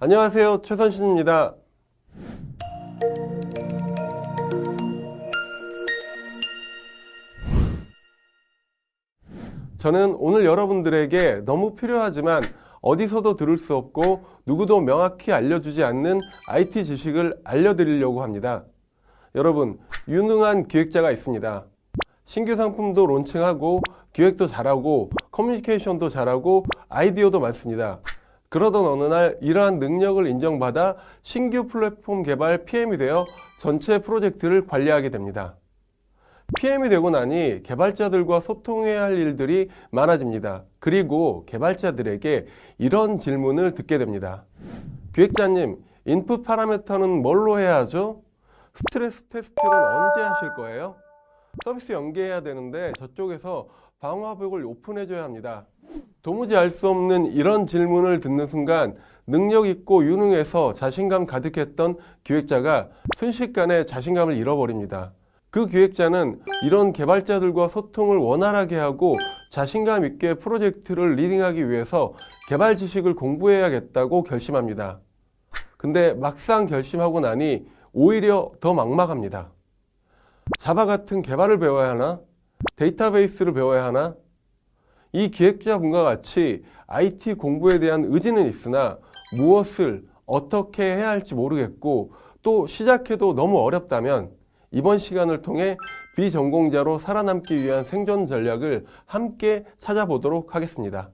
안녕하세요, 최선신입니다. 저는 오늘 여러분들에게 너무 필요하지만 어디서도 들을 수 없고 누구도 명확히 알려주지 않는 IT 지식을 알려드리려고 합니다. 여러분, 유능한 기획자가 있습니다. 신규 상품도 론칭하고 기획도 잘하고 커뮤니케이션도 잘하고 아이디어도 많습니다. 그러던 어느 날 이러한 능력을 인정받아 신규 플랫폼 개발 PM이 되어 전체 프로젝트를 관리하게 됩니다. PM이 되고 나니 개발자들과 소통해야 할 일들이 많아집니다. 그리고 개발자들에게 이런 질문을 듣게 됩니다. 기획자님, 인풋 파라미터는 뭘로 해야 하죠? 스트레스 테스트는 언제 하실 거예요? 서비스 연계해야 되는데 저쪽에서 방화벽을 오픈해줘야 합니다. 도무지 알 수 없는 이런 질문을 듣는 순간 능력 있고 유능해서 자신감 가득했던 기획자가 순식간에 자신감을 잃어버립니다. 그 기획자는 이런 개발자들과 소통을 원활하게 하고 자신감 있게 프로젝트를 리딩하기 위해서 개발 지식을 공부해야겠다고 결심합니다. 근데 막상 결심하고 나니 오히려 더 막막합니다. 자바 같은 개발을 배워야 하나? 데이터베이스를 배워야 하나? 이 기획자분과 같이 IT 공부에 대한 의지는 있으나 무엇을 어떻게 해야 할지 모르겠고 또 시작해도 너무 어렵다면 이번 시간을 통해 비전공자로 살아남기 위한 생존 전략을 함께 찾아보도록 하겠습니다.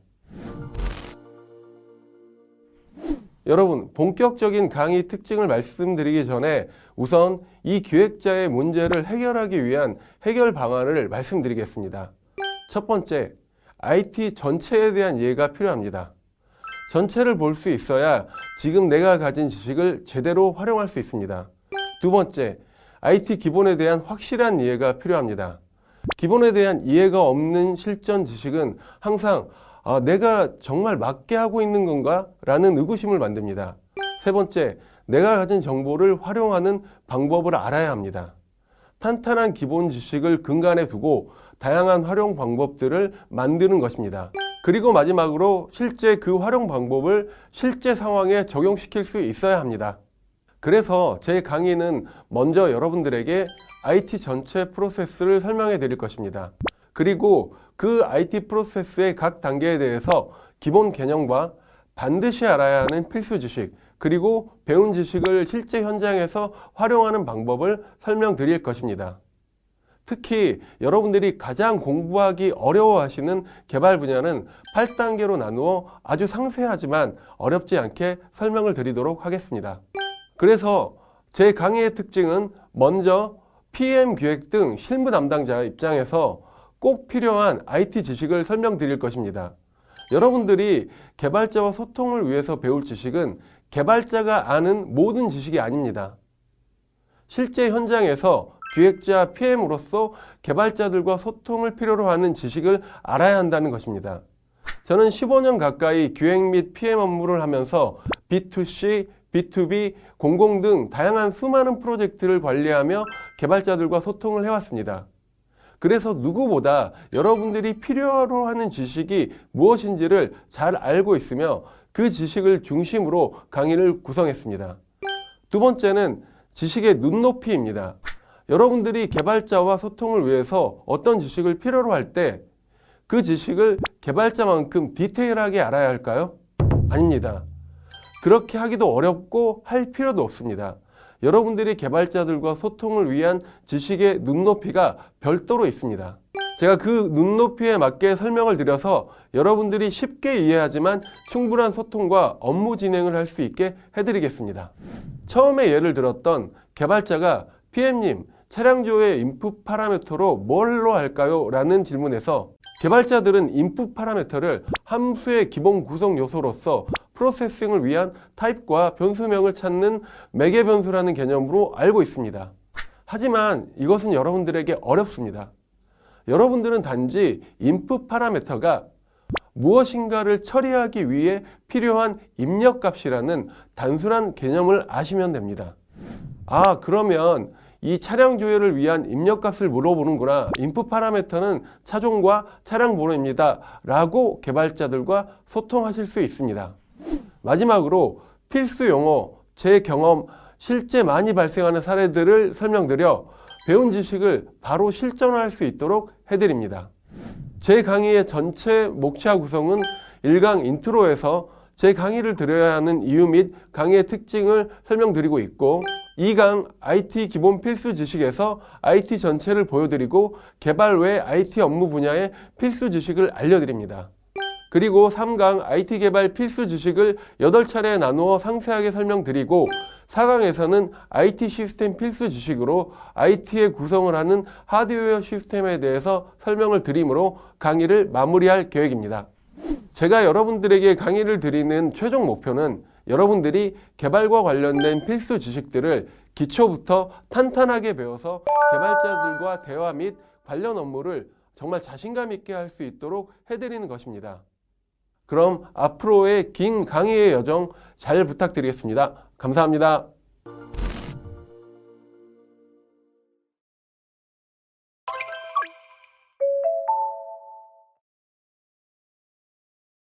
여러분, 본격적인 강의 특징을 말씀드리기 전에 우선 이 기획자의 문제를 해결하기 위한 해결 방안을 말씀드리겠습니다. 첫 번째, IT 전체에 대한 이해가 필요합니다. 전체를 볼 수 있어야 지금 내가 가진 지식을 제대로 활용할 수 있습니다. 두 번째, IT 기본에 대한 확실한 이해가 필요합니다. 기본에 대한 이해가 없는 실전 지식은 항상 내가 정말 맞게 하고 있는 건가? 라는 의구심을 만듭니다. 세 번째, 내가 가진 정보를 활용하는 방법을 알아야 합니다. 탄탄한 기본 지식을 근간에 두고 다양한 활용 방법들을 만드는 것입니다. 그리고 마지막으로 실제 그 활용 방법을 실제 상황에 적용시킬 수 있어야 합니다. 그래서 제 강의는 먼저 여러분들에게 IT 전체 프로세스를 설명해 드릴 것입니다. 그리고 그 IT 프로세스의 각 단계에 대해서 기본 개념과 반드시 알아야 하는 필수 지식, 그리고 배운 지식을 실제 현장에서 활용하는 방법을 설명드릴 것입니다. 특히 여러분들이 가장 공부하기 어려워하시는 개발 분야는 8단계로 나누어 아주 상세하지만 어렵지 않게 설명을 드리도록 하겠습니다. 그래서 제 강의의 특징은 먼저 PM 기획 등 실무 담당자 입장에서 꼭 필요한 IT 지식을 설명드릴 것입니다. 여러분들이 개발자와 소통을 위해서 배울 지식은 개발자가 아는 모든 지식이 아닙니다. 실제 현장에서 기획자 PM으로서 개발자들과 소통을 필요로 하는 지식을 알아야 한다는 것입니다. 저는 15년 가까이 기획 및 PM 업무를 하면서 B2C, B2B, 공공 등 다양한 수많은 프로젝트를 관리하며 개발자들과 소통을 해왔습니다. 그래서 누구보다 여러분들이 필요로 하는 지식이 무엇인지를 잘 알고 있으며 그 지식을 중심으로 강의를 구성했습니다. 두 번째는 지식의 눈높이입니다. 여러분들이 개발자와 소통을 위해서 어떤 지식을 필요로 할 때 그 지식을 개발자만큼 디테일하게 알아야 할까요? 아닙니다. 그렇게 하기도 어렵고 할 필요도 없습니다. 여러분들이 개발자들과 소통을 위한 지식의 눈높이가 별도로 있습니다. 제가 그 눈높이에 맞게 설명을 드려서 여러분들이 쉽게 이해하지만 충분한 소통과 업무 진행을 할 수 있게 해드리겠습니다. 처음에 예를 들었던 개발자가 PM님, 차량조의 인풋 파라미터로 뭘로 할까요? 라는 질문에서 개발자들은 인풋 파라미터를 함수의 기본 구성 요소로서 프로세싱을 위한 타입과 변수명을 찾는 매개 변수라는 개념으로 알고 있습니다. 하지만 이것은 여러분들에게 어렵습니다. 여러분들은 단지 인풋 파라미터가 무엇인가를 처리하기 위해 필요한 입력값이라는 단순한 개념을 아시면 됩니다. 그러면 이 차량 조회를 위한 입력값을 물어보는구나. 인풋 파라미터는 차종과 차량 번호입니다. 라고 개발자들과 소통하실 수 있습니다. 마지막으로 필수 용어, 제 경험, 실제 많이 발생하는 사례들을 설명드려 배운 지식을 바로 실전할 수 있도록 해드립니다. 제 강의의 전체 목차 구성은 1강 인트로에서 제 강의를 들어야 하는 이유 및 강의의 특징을 설명드리고 있고, 2강 IT 기본 필수 지식에서 IT 전체를 보여드리고 개발 외 IT 업무 분야의 필수 지식을 알려드립니다. 그리고 3강 IT 개발 필수 지식을 8차례 나누어 상세하게 설명드리고, 4강에서는 IT 시스템 필수 지식으로 IT의 구성을 하는 하드웨어 시스템에 대해서 설명을 드리므로 강의를 마무리할 계획입니다. 제가 여러분들에게 강의를 드리는 최종 목표는 여러분들이 개발과 관련된 필수 지식들을 기초부터 탄탄하게 배워서 개발자들과 대화 및 관련 업무를 정말 자신감 있게 할 수 있도록 해드리는 것입니다. 그럼 앞으로의 긴 강의의 여정 잘 부탁드리겠습니다. 감사합니다.